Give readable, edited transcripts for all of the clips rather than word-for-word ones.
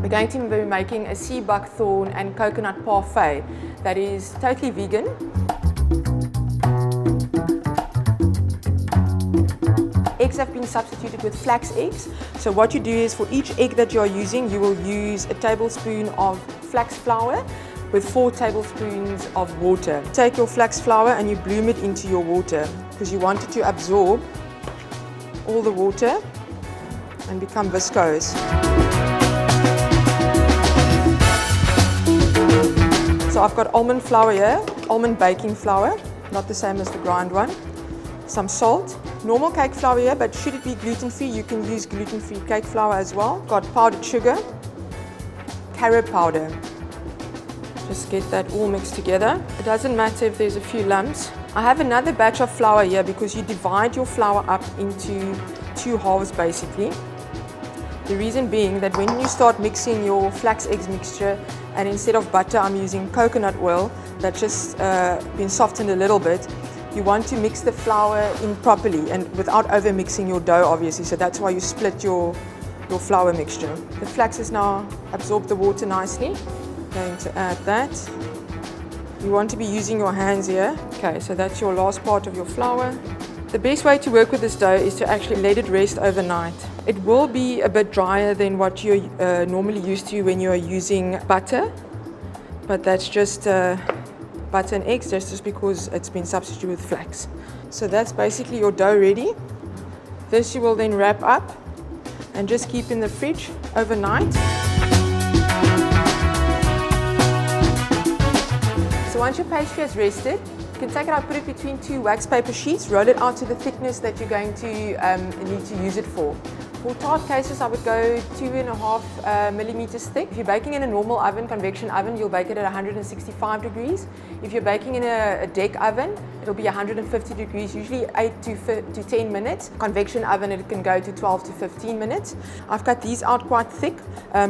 We're going to be making a sea buckthorn and coconut parfait that is totally vegan. Eggs have been substituted with flax eggs. So what you do is for each egg that you are using, you will use a tablespoon of flax flour with 4 tablespoons of water. Take your flax flour and you bloom it into your water because you want it to absorb all the water and become viscose. So I've got almond flour here, almond baking flour, not the same as the ground one. Some salt, normal cake flour here, but should it be gluten-free, you can use gluten-free cake flour as well. Got powdered sugar, carob powder. Just get that all mixed together. It doesn't matter if there's a few lumps. I have another batch of flour here because you divide your flour up into 2 halves basically. The reason being that when you start mixing your flax eggs mixture, and instead of butter I'm using coconut oil that's just been softened a little bit, you want to mix the flour in properly and without over mixing your dough obviously, so that's why you split your flour mixture. The flax has now absorbed the water nicely. Going to add that. You want to be using your hands here. Okay, so that's your last part of your flour. The best way to work with this dough is to actually let it rest overnight. It will be a bit drier than what you're normally used to when you're using butter, but that's just butter and eggs, just because it's been substituted with flax. So that's basically your dough ready. This you will then wrap up and just keep in the fridge overnight. So once your pastry has rested, you can take it out, put it between 2 wax paper sheets, roll it out to the thickness that you're going to need to use it for. For tart cases, I would go 2.5 millimeters thick. If you're baking in a normal oven, convection oven, you'll bake it at 165 degrees. If you're baking in a deck oven, it'll be 150 degrees, usually 8 to 10 minutes. Convection oven, it can go to 12 to 15 minutes. I've cut these out quite thick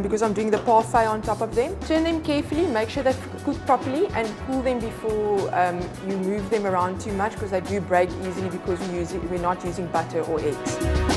because I'm doing the parfait on top of them. Turn them carefully, make sure they're cooked properly, and cool them before you move them around too much because they do break easily because we're not using butter or eggs.